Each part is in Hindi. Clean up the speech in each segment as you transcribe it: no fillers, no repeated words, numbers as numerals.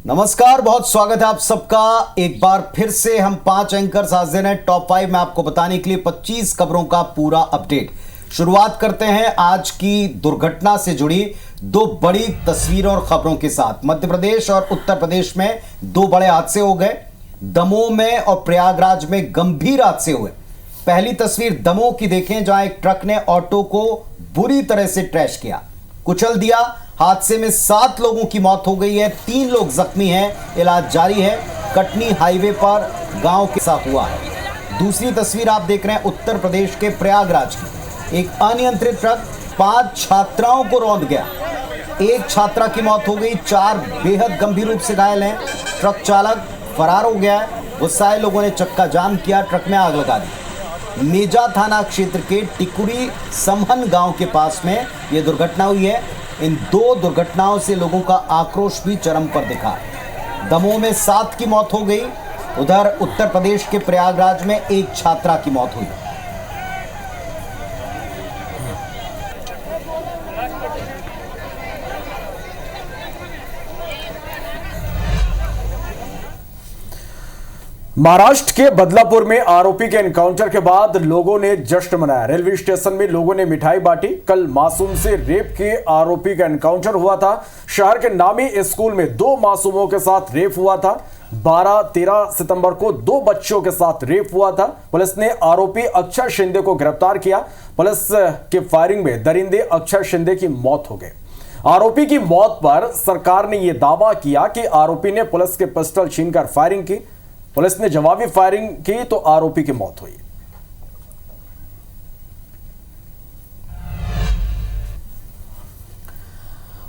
नमस्कार, बहुत स्वागत है आप सबका। एक बार फिर से हम 5 एंकर्स हाजिर हैं टॉप 5 में आपको बताने के लिए 25 खबरों का पूरा अपडेट। शुरुआत करते हैं आज की दुर्घटना से जुड़ी 2 बड़ी तस्वीरों और खबरों के साथ। मध्य प्रदेश और उत्तर प्रदेश में 2 बड़े हादसे हो गए। दमोह में और प्रयागराज में गंभीर हादसे हुए। पहली तस्वीर दमोह की देखें, जहां एक ट्रक ने ऑटो को बुरी तरह से ट्रैश किया, कुचल दिया। हादसे में 7 लोगों की मौत हो गई है, 3 लोग जख्मी हैं, इलाज जारी है। कटनी हाईवे पर गांव के साथ हुआ है। दूसरी तस्वीर आप देख रहे हैं उत्तर प्रदेश के प्रयागराज की। एक अनियंत्रित ट्रक 5 छात्राओं को रौंद गया। 1 छात्रा की मौत हो गई, 4 बेहद गंभीर रूप से घायल हैं। ट्रक चालक फरार हो गया है। गुस्साए लोगों ने चक्का जाम किया, ट्रक में आग लगा दी। मेजा थाना क्षेत्र के टिकुरी समहन गांव के पास में यह दुर्घटना हुई है। इन 2 दुर्घटनाओं से लोगों का आक्रोश भी चरम पर दिखा। दमोह में 7 की मौत हो गई, उधर उत्तर प्रदेश के प्रयागराज में 1 छात्रा की मौत हुई। महाराष्ट्र के बदलापुर में आरोपी के एनकाउंटर के बाद लोगों ने जश्न मनाया। रेलवे स्टेशन में लोगों ने मिठाई बांटी। कल मासूम से रेप के आरोपी का एनकाउंटर हुआ था। शहर के नामी स्कूल में 2 मासूमों के साथ रेप हुआ था। 12-13 सितंबर को 2 बच्चों के साथ रेप हुआ था। पुलिस ने आरोपी अक्षय शिंदे को गिरफ्तार किया। पुलिस के फायरिंग में दरिंदे अक्षय शिंदे की मौत हो गई। आरोपी की मौत पर सरकार ने यह दावा किया कि आरोपी ने पुलिस के पिस्टल छीनकर फायरिंग की। पुलिस ने जवाबी फायरिंग की तो आरोपी की मौत हुई।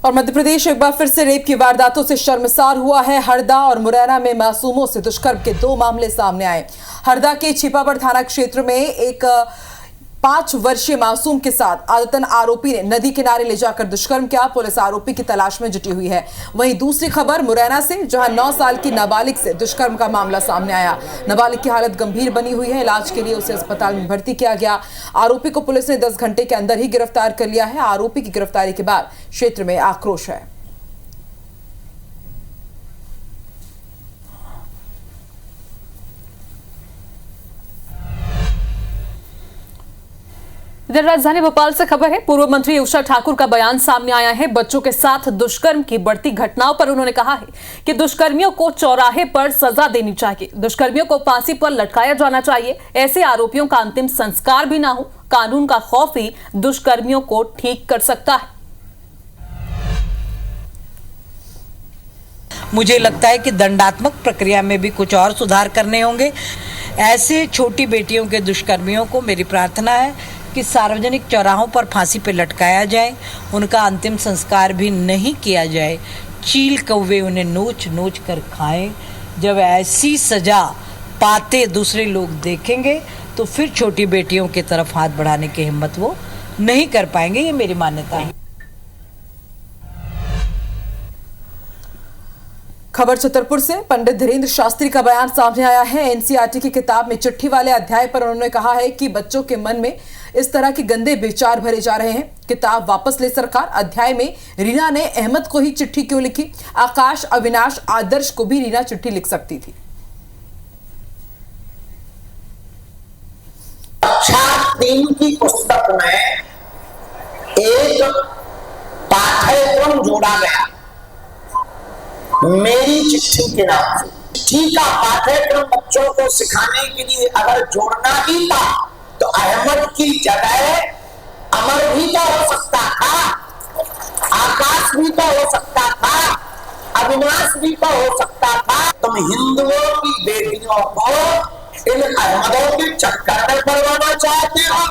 और मध्य प्रदेश एक बार फिर से रेप की वारदातों से शर्मसार हुआ है। हरदा और मुरैना में मासूमों से दुष्कर्म के 2 मामले सामने आए। हरदा के छिपाबड़ थाना क्षेत्र में एक 5 वर्षीय मासूम के साथ आदतन आरोपी ने नदी किनारे ले जाकर दुष्कर्म किया। पुलिस आरोपी की तलाश में जुटी हुई है। वहीं दूसरी खबर मुरैना से, जहां 9 साल की नाबालिग से दुष्कर्म का मामला सामने आया। नाबालिग की हालत गंभीर बनी हुई है। इलाज के लिए उसे अस्पताल में भर्ती किया गया। आरोपी को पुलिस ने 10 घंटे के अंदर ही गिरफ्तार कर लिया है। आरोपी की गिरफ्तारी के बाद क्षेत्र में आक्रोश है। इधर राजधानी भोपाल से खबर है। पूर्व मंत्री उषा ठाकुर का बयान सामने आया है। बच्चों के साथ दुष्कर्म की बढ़ती घटनाओं पर उन्होंने कहा है कि दुष्कर्मियों को चौराहे पर सजा देनी चाहिए। दुष्कर्मियों को फांसी पर लटकाया जाना चाहिए। ऐसे आरोपियों का अंतिम संस्कार भी ना हो। कानून का खौफ ही दुष्कर्मियों को ठीक कर सकता है। मुझे लगता है कि दंडात्मक प्रक्रिया में भी कुछ और सुधार करने होंगे। ऐसे छोटी बेटियों के दुष्कर्मियों को मेरी प्रार्थना है कि सार्वजनिक चौराहों पर फांसी पर लटकाया जाए। उनका अंतिम संस्कार भी नहीं किया जाए। चील कौवे उन्हें नोच नोच कर खाएं। जब ऐसी सजा पाते दूसरे लोग देखेंगे तो फिर छोटी बेटियों की तरफ हाथ बढ़ाने की हिम्मत वो नहीं कर पाएंगे। ये मेरी मान्यता है। खबर छतरपुर से, पंडित धीरेन्द्र शास्त्री का बयान सामने आया है। एनसीईआरटी की किताब में चिट्ठी वाले अध्याय पर उन्होंने कहा है कि बच्चों के मन में इस तरह के गंदे विचार भरे जा रहे हैं। किताब वापस ले सरकार। अध्याय में रीना ने अहमद को ही चिट्ठी क्यों लिखी? आकाश, अविनाश, आदर्श को भी रीना चिट्ठी लिख सकती थी। कक्षा 3 की पुस्तक में एक पाठ्यक्रम जोड़ा गया मेरी चिट्ठी के नाम से। चिट्ठी का पाठ्यक्रम बच्चों को सिखाने के लिए अगर जोड़ना ही था तो अहमद की जगह अमर भी तो हो सकता था, आकाश भी तो हो सकता था, अविनाश भी तो हो सकता था। तुम हिंदुओं की बेटियों को इन अहमदों के चक्कर में पड़वाना चाहते हो।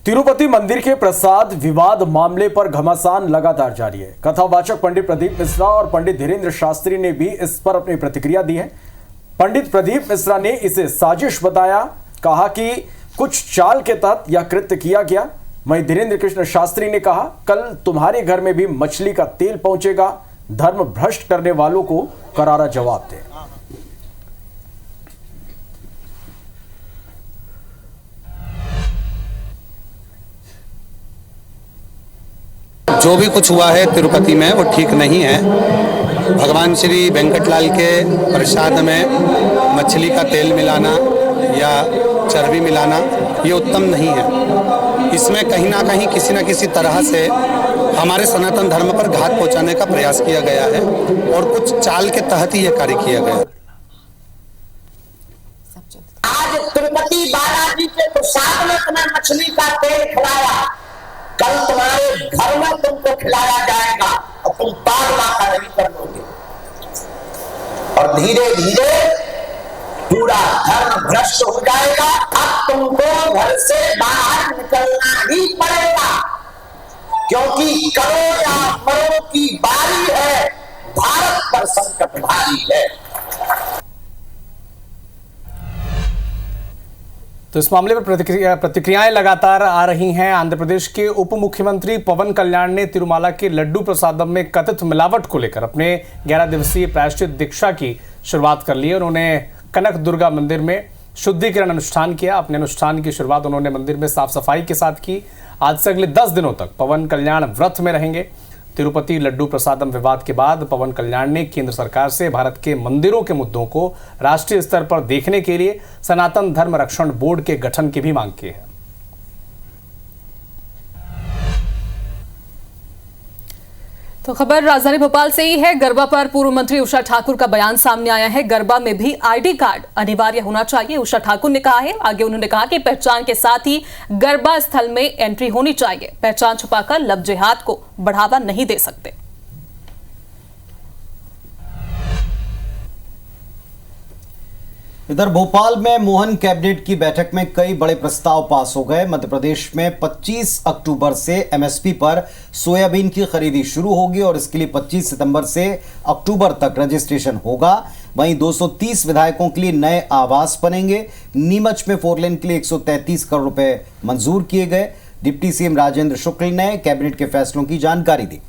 तिरुपति मंदिर के प्रसाद विवाद मामले पर घमासान लगातार जारी है। कथावाचक पंडित प्रदीप मिश्रा और पंडित धीरेन्द्र शास्त्री ने भी इस पर अपनी प्रतिक्रिया दी है। पंडित प्रदीप मिश्रा ने इसे साजिश बताया, कहा कि कुछ चाल के तहत यह कृत्य किया गया। वहीं धीरेन्द्र कृष्ण शास्त्री ने कहा, कल तुम्हारे घर में भी मछली का तेल पहुंचेगा। धर्म भ्रष्ट करने वालों को करारा जवाब दे। जो भी कुछ हुआ है तिरुपति में वो ठीक नहीं है। भगवान श्री वेंकटलाल के प्रसाद में मछली का तेल मिलाना या चर्बी मिलाना ये उत्तम नहीं है। इसमें कहीं ना कहीं किसी न किसी तरह से हमारे सनातन धर्म पर घात पहुंचाने का प्रयास किया गया है और कुछ चाल के तहत ही ये कार्य किया गया। आज तिरुपति बालाजी के प्रसाद में तुम्हें मछली का तेल खिलाया, कल तुम्हारे घर में तुमको खिलाया जाएगा और तुम पार माथा नहीं कर लोगे और धीरे धीरे पूरा धर्म भ्रष्ट हो जाएगा। अब तुमको घर से बाहर निकलना ही पड़ेगा, क्योंकि करो या मरो की बारी है, भारत पर संकट भारी है। तो इस मामले पर प्रतिक्रियाएं लगातार आ रही हैं। आंध्र प्रदेश के उप मुख्यमंत्री पवन कल्याण ने तिरुमाला के लड्डू प्रसादम में कथित मिलावट को लेकर अपने 11 दिवसीय प्रायश्चित दीक्षा की शुरुआत कर ली। उन्होंने कनक दुर्गा मंदिर में शुद्धिकरण अनुष्ठान किया। अपने अनुष्ठान की शुरुआत उन्होंने मंदिर में साफ सफाई के साथ की। आज से अगले 10 दिनों तक पवन कल्याण व्रत में रहेंगे। तिरुपति लड्डू प्रसादम विवाद के बाद पवन कल्याण ने केंद्र सरकार से भारत के मंदिरों के मुद्दों को राष्ट्रीय स्तर पर देखने के लिए सनातन धर्म रक्षण बोर्ड के गठन की भी मांग की है। तो खबर राजधानी भोपाल से ही है। गरबा पर पूर्व मंत्री उषा ठाकुर का बयान सामने आया है। गरबा में भी आईडी कार्ड अनिवार्य होना चाहिए, उषा ठाकुर ने कहा है। आगे उन्होंने कहा कि पहचान के साथ ही गरबा स्थल में एंट्री होनी चाहिए। पहचान छुपाकर लब जिहाद को बढ़ावा नहीं दे सकते। इधर भोपाल में मोहन कैबिनेट की बैठक में कई बड़े प्रस्ताव पास हो गए। मध्य प्रदेश में 25 अक्टूबर से एमएसपी पर सोयाबीन की खरीदी शुरू होगी और इसके लिए 25 सितंबर से अक्टूबर तक रजिस्ट्रेशन होगा। वहीं 230 विधायकों के लिए नए आवास बनेंगे। नीमच में 4 लेन के लिए 133 करोड़ रुपए मंजूर किए गए। डिप्टी सीएम राजेंद्र शुक्ल ने कैबिनेट के फैसलों की जानकारी दी।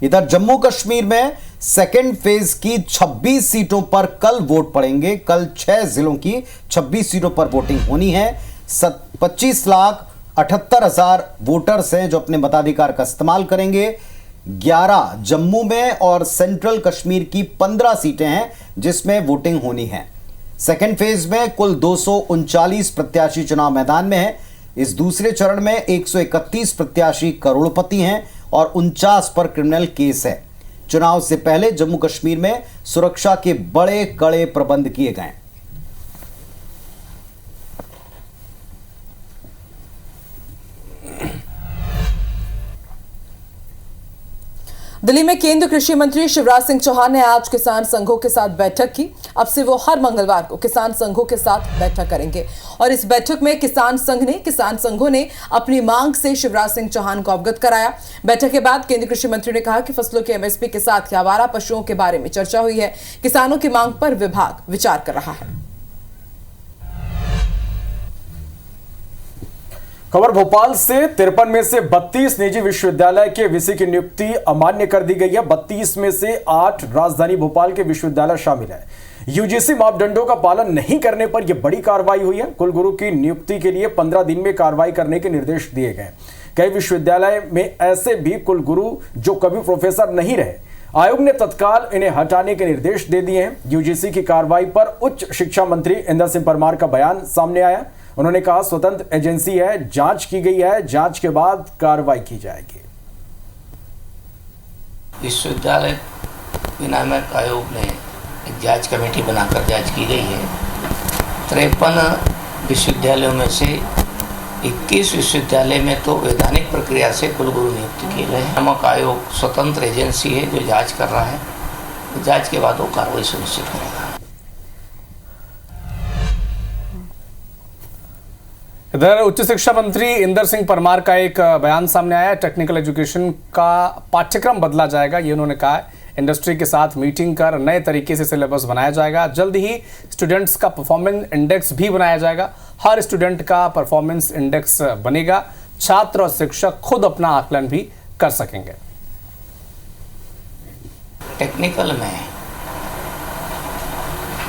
इधर जम्मू कश्मीर में सेकेंड फेज की 26 सीटों पर कल वोट पड़ेंगे। कल 6 जिलों की 26 सीटों पर वोटिंग होनी है। 25,78,000 वोटर्स हैं जो अपने मताधिकार का इस्तेमाल करेंगे। 11 जम्मू में और सेंट्रल कश्मीर की 15 सीटें हैं जिसमें वोटिंग होनी है। सेकेंड फेज में कुल 239 प्रत्याशी चुनाव मैदान में हैं। इस दूसरे चरण में 131 प्रत्याशी करोड़पति हैं और 49 पर क्रिमिनल केस है। चुनाव से पहले जम्मू कश्मीर में सुरक्षा के बड़े कड़े प्रबंध किए गए। दिल्ली में केंद्रीय कृषि मंत्री शिवराज सिंह चौहान ने आज किसान संघों के साथ बैठक की। अब से वो हर मंगलवार को किसान संघों के साथ बैठक करेंगे और इस बैठक में किसान संघों ने अपनी मांग से शिवराज सिंह चौहान को अवगत कराया। बैठक के बाद केंद्रीय कृषि मंत्री ने कहा कि फसलों के एमएसपी के साथ आवारा पशुओं के बारे में चर्चा हुई है। किसानों की मांग पर विभाग विचार कर रहा है। खबर भोपाल से 53 में से 32 निजी विश्वविद्यालय के वीसी की नियुक्ति अमान्य कर दी गई है। 32 में से 8 राजधानी भोपाल के विश्वविद्यालय शामिल है। यूजीसी मापदंडों का पालन नहीं करने पर यह बड़ी कार्रवाई हुई है। कुलगुरु की नियुक्ति के लिए 15 दिन में कार्रवाई करने के निर्देश दिए गए। कई विश्वविद्यालय में ऐसे भी कुलगुरु जो कभी प्रोफेसर नहीं रहे। आयोग ने तत्काल इन्हें हटाने के निर्देश दे दिए हैं। यूजीसी की कार्रवाई पर उच्च शिक्षा मंत्री इंदर सिंह परमार का बयान सामने आया। उन्होंने कहा स्वतंत्र एजेंसी है, जांच की गई है, जांच के बाद कार्रवाई की जाएगी। विश्वविद्यालय विनियामक आयोग ने एक जांच कमेटी बनाकर जांच की गई है। 53 विश्वविद्यालयों में से 21 विश्वविद्यालय में तो वैधानिक प्रक्रिया से कुलगुरु नियुक्त किए गए। नियामक आयोग स्वतंत्र एजेंसी है जो जांच कर रहा है। जांच के बाद वो कार्रवाई सुनिश्चित करेगा। इधर उच्च शिक्षा मंत्री इंदर सिंह परमार का एक बयान सामने आया। टेक्निकल एजुकेशन का पाठ्यक्रम बदला जाएगा, ये उन्होंने कहा है। इंडस्ट्री के साथ मीटिंग कर नए तरीके से सिलेबस बनाया जाएगा। जल्द ही स्टूडेंट्स का परफॉर्मेंस इंडेक्स भी बनाया जाएगा। हर स्टूडेंट का परफॉर्मेंस इंडेक्स बनेगा। छात्र और शिक्षक खुद अपना आकलन भी कर सकेंगे। टेक्निकल में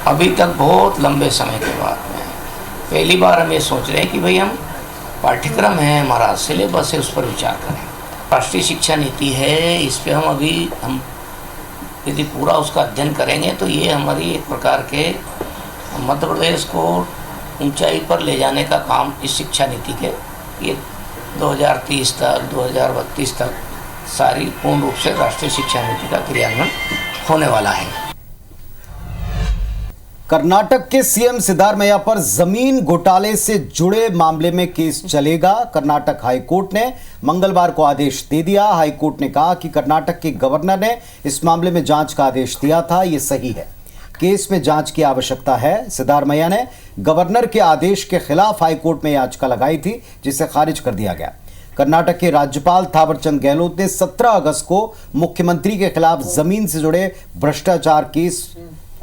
अभी तक बहुत लंबे समय के बाद में पहली बार हम ये सोच रहे हैं कि भाई हम पाठ्यक्रम है, हमारा सिलेबस है, उस पर विचार करें। राष्ट्रीय शिक्षा नीति है, इस पे हम यदि पूरा उसका अध्ययन करेंगे तो ये हमारी एक प्रकार के मध्य प्रदेश को ऊंचाई पर ले जाने का काम इस शिक्षा नीति के ये 2030 तक 2032 तक सारी पूर्ण रूप से राष्ट्रीय शिक्षा नीति का क्रियान्वयन होने वाला है। कर्नाटक के सीएम सिद्धारमैया पर जमीन घोटाले से जुड़े मामले में केस चलेगा। कर्नाटक हाईकोर्ट ने मंगलवार को आदेश दे दिया। हाईकोर्ट ने कहा कि कर्नाटक के गवर्नर ने इस मामले में जांच का आदेश दिया था, यह सही है। केस में जांच की आवश्यकता है। सिद्धारमैया ने गवर्नर के आदेश के खिलाफ हाईकोर्ट में याचिका लगाई थी, जिसे खारिज कर दिया गया। कर्नाटक के राज्यपाल थावरचंद गहलोत ने 17 अगस्त को मुख्यमंत्री के खिलाफ जमीन से जुड़े भ्रष्टाचार केस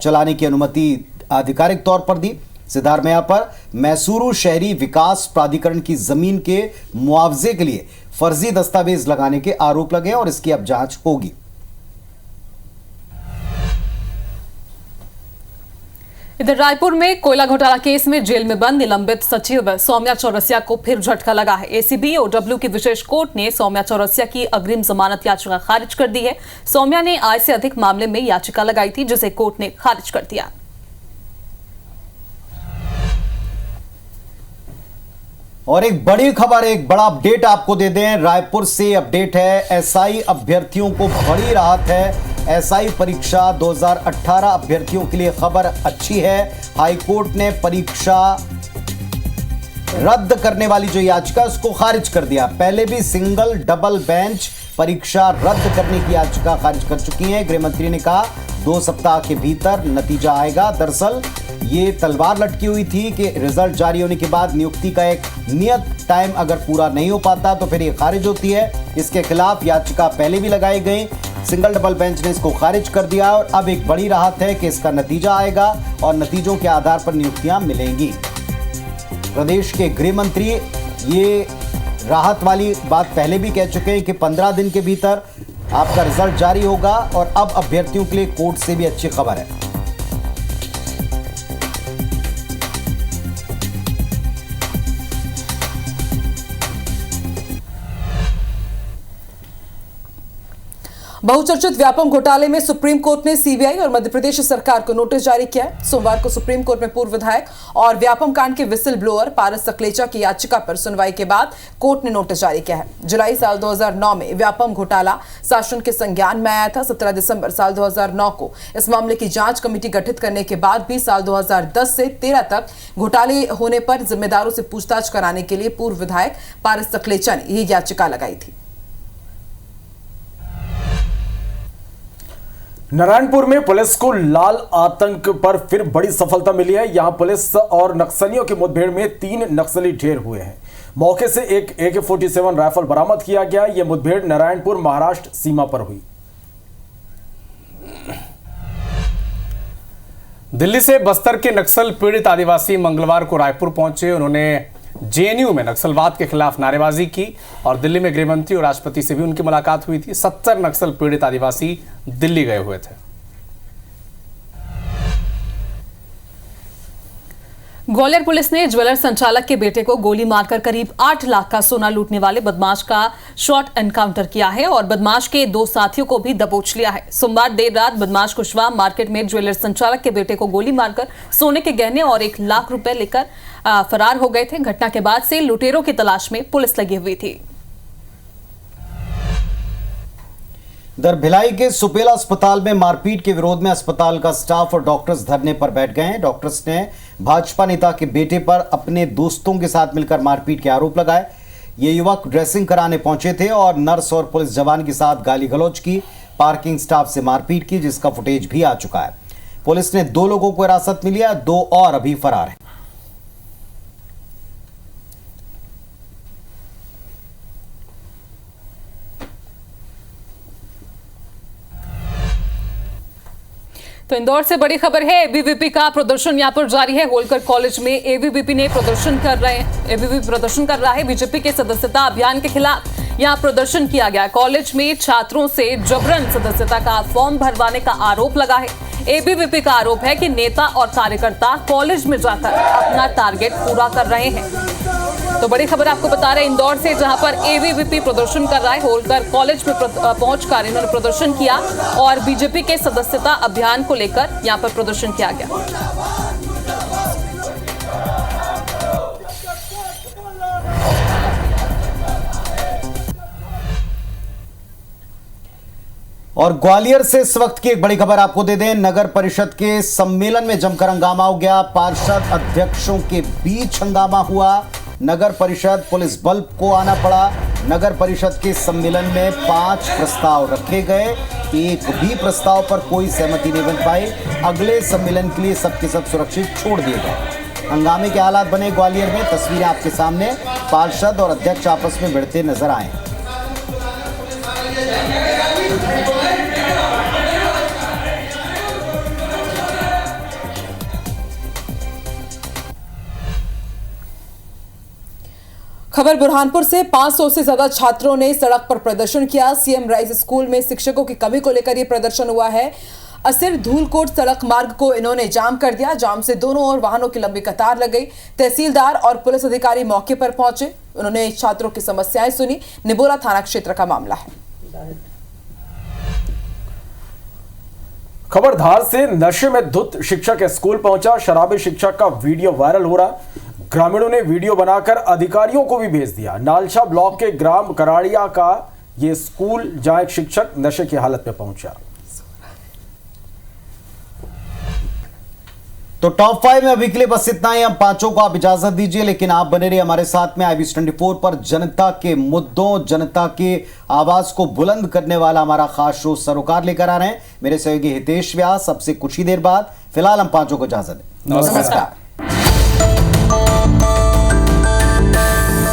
चलाने की अनुमति आधिकारिक तौर पर दी। सिद्धारमैया पर मैसूरू शहरी विकास प्राधिकरण की जमीन के मुआवजे के लिए फर्जी दस्तावेज लगाने के आरोप लगे और इसकी अब जांच होगी। इधर रायपुर में कोयला घोटाला केस में जेल में बंद निलंबित सचिव सौम्या चौरसिया को फिर झटका लगा है। एसीबी ओडब्ल्यू की विशेष कोर्ट ने सौम्या चौरसिया की अग्रिम जमानत याचिका खारिज कर दी है। सौम्या ने आय से अधिक मामले में याचिका लगाई थी, जिसे कोर्ट ने खारिज कर दिया। और एक बड़ी खबर, एक बड़ा अपडेट आपको दे दें। रायपुर से अपडेट है, एसआई अभ्यर्थियों को बड़ी राहत है। एसआई परीक्षा 2018 अभ्यर्थियों के लिए खबर अच्छी है। हाईकोर्ट ने परीक्षा रद्द करने वाली जो याचिका उसको खारिज कर दिया। पहले भी सिंगल डबल बेंच परीक्षा रद्द करने की याचिका खारिज कर चुकी है। गृह मंत्री ने कहा 2 सप्ताह के भीतर नतीजा आएगा। दरअसल ये तलवार लटकी हुई थी कि रिजल्ट जारी होने के बाद नियुक्ति का एक नियत टाइम अगर पूरा नहीं हो पाता तो फिर ये खारिज होती है। इसके खिलाफ याचिका पहले भी लगाई गई, सिंगल डबल बेंच ने इसको खारिज कर दिया और अब एक बड़ी राहत है कि इसका नतीजा आएगा और नतीजों के आधार पर नियुक्तियां मिलेंगी। प्रदेश के गृह मंत्री ये राहत वाली बात पहले भी कह चुके हैं कि 15 दिन के भीतर आपका रिजल्ट जारी होगा और अब अभ्यर्थियों के लिए कोर्ट से भी अच्छी खबर है। बहुचर्चित व्यापम घोटाले में सुप्रीम कोर्ट ने सीबीआई और मध्य प्रदेश सरकार को नोटिस जारी किया है। सोमवार को सुप्रीम कोर्ट में पूर्व विधायक और व्यापम कांड के विसिल ब्लोअर पारस सकलेचा की याचिका पर सुनवाई के बाद कोर्ट ने नोटिस जारी किया है। जुलाई साल 2009 में व्यापम घोटाला शासन के संज्ञान में आया था। 17 दिसंबर साल 2009 को इस मामले की जांच कमेटी गठित करने के बाद भी साल 2010 से 13 तक घोटाले होने पर जिम्मेदारों से पूछताछ कराने के लिए पूर्व विधायक पारस सकलेचा ने यह याचिका लगाई थी। नारायणपुर में पुलिस को लाल आतंक पर फिर बड़ी सफलता मिली है। यहां पुलिस और नक्सलियों की मुठभेड़ में 3 नक्सली ढेर हुए हैं। मौके से एक AK-47 राइफल बरामद किया गया। यह मुठभेड़ नारायणपुर महाराष्ट्र सीमा पर हुई। दिल्ली से बस्तर के नक्सल पीड़ित आदिवासी मंगलवार को रायपुर पहुंचे। उन्होंने जेएनयू में नक्सलवाद के खिलाफ नारेबाजी की और दिल्ली में गृहमंत्री और राष्ट्रपति से भी उनकी मुलाकात हुई थी। 70 नक्सल पीड़ित आदिवासी दिल्ली गए हुए थे। ग्वालियर पुलिस ने ज्वेलर संचालक के बेटे को गोली मारकर करीब 8 लाख का सोना लूटने वाले बदमाश का शॉर्ट एनकाउंटर किया है और बदमाश के 2 साथियों को भी दबोच लिया है। सोमवार देर रात बदमाश कुशवाहा मार्केट में ज्वेलर संचालक के बेटे को गोली मारकर सोने के गहने और 1 लाख रुपए लेकर फरार हो गए थे। घटना के बाद से लुटेरों की तलाश में पुलिस लगी हुई थी। इधर भिलाई के सुपेला अस्पताल में मारपीट के विरोध में अस्पताल का स्टाफ और डॉक्टर्स धरने पर बैठ गए हैं। डॉक्टर्स ने भाजपा नेता के बेटे पर अपने दोस्तों के साथ मिलकर मारपीट के आरोप लगाए। ये युवक ड्रेसिंग कराने पहुंचे थे और नर्स और पुलिस जवान के साथ गाली गलौज की, पार्किंग स्टाफ से मारपीट की, जिसका फुटेज भी आ चुका है। पुलिस ने 2 लोगों को हिरासत में लिया, 2 और अभी फरार हैं। तो इंदौर से बड़ी खबर है, एबीवीपी का प्रदर्शन यहां पर जारी है। होलकर कॉलेज में एबीवीपी ने प्रदर्शन कर रहा है बीजेपी के सदस्यता अभियान के खिलाफ। यहाँ प्रदर्शन किया गया। कॉलेज में छात्रों से जबरन सदस्यता का फॉर्म भरवाने का आरोप लगा है। एबीवीपी का आरोप है कि नेता और कार्यकर्ता कॉलेज में जाकर अपना टारगेट पूरा कर रहे हैं। तो बड़ी खबर आपको बता रहे हैं इंदौर से, जहां पर एबीवीपी प्रदर्शन कर रहा है। होलकर कॉलेज में पहुंचकर इन्होंने प्रदर्शन किया और बीजेपी के सदस्यता अभियान को लेकर यहां पर प्रदर्शन किया गया। और ग्वालियर से इस वक्त की एक बड़ी खबर आपको दे दें। नगर परिषद के सम्मेलन में जमकर हंगामा हो गया। पार्षद अध्यक्षों के बीच हंगामा हुआ। नगर परिषद पुलिस बल को आना पड़ा। नगर परिषद के सम्मेलन में 5 प्रस्ताव रखे गए, एक भी प्रस्ताव पर कोई सहमति नहीं बन पाई। अगले सम्मेलन के लिए सबके सब सुरक्षित छोड़ दिए गए। हंगामे के हालात बने ग्वालियर में। तस्वीरें आपके सामने। पार्षद और अध्यक्ष आपस में भिड़ते नजर आए। खबर बुरहानपुर से 500 से ज्यादा छात्रों ने सड़क पर प्रदर्शन किया। सीएम राइज स्कूल में शिक्षकों की कमी को लेकर यह प्रदर्शन हुआ है। असिर धूलकोट सड़क मार्ग को इन्होंने जाम कर दिया। जाम से दोनों ओर वाहनों की लंबी कतार लग गई। तहसीलदार और पुलिस अधिकारी मौके पर पहुंचे। उन्होंने छात्रों की समस्याएं सुनी। निबोरा थाना क्षेत्र का मामला है। खबर धार से नशे में धुत शिक्षक स्कूल पहुंचा। शराबी शिक्षक का वीडियो वायरल हो रहा। ग्रामीणों ने वीडियो बनाकर अधिकारियों को भी भेज दिया। नालछा ब्लॉक के ग्राम कराड़िया का यह स्कूल, जहां एक शिक्षक नशे की हालत में पहुंचा। तो टॉप 5 में अभी के लिए बस इतना ही। हम पांचों को आप इजाजत दीजिए, लेकिन आप बने रहिए हमारे साथ में। IBC24 पर जनता के मुद्दों, जनता के आवाज को बुलंद करने वाला हमारा खास शो सरोकार लेकर आ रहे हैं। मेरे सहयोगी हितेश व्यास। सबसे कुछ ही देर बाद फिलहाल हम पांचों को इजाजत दें। नमस्कार।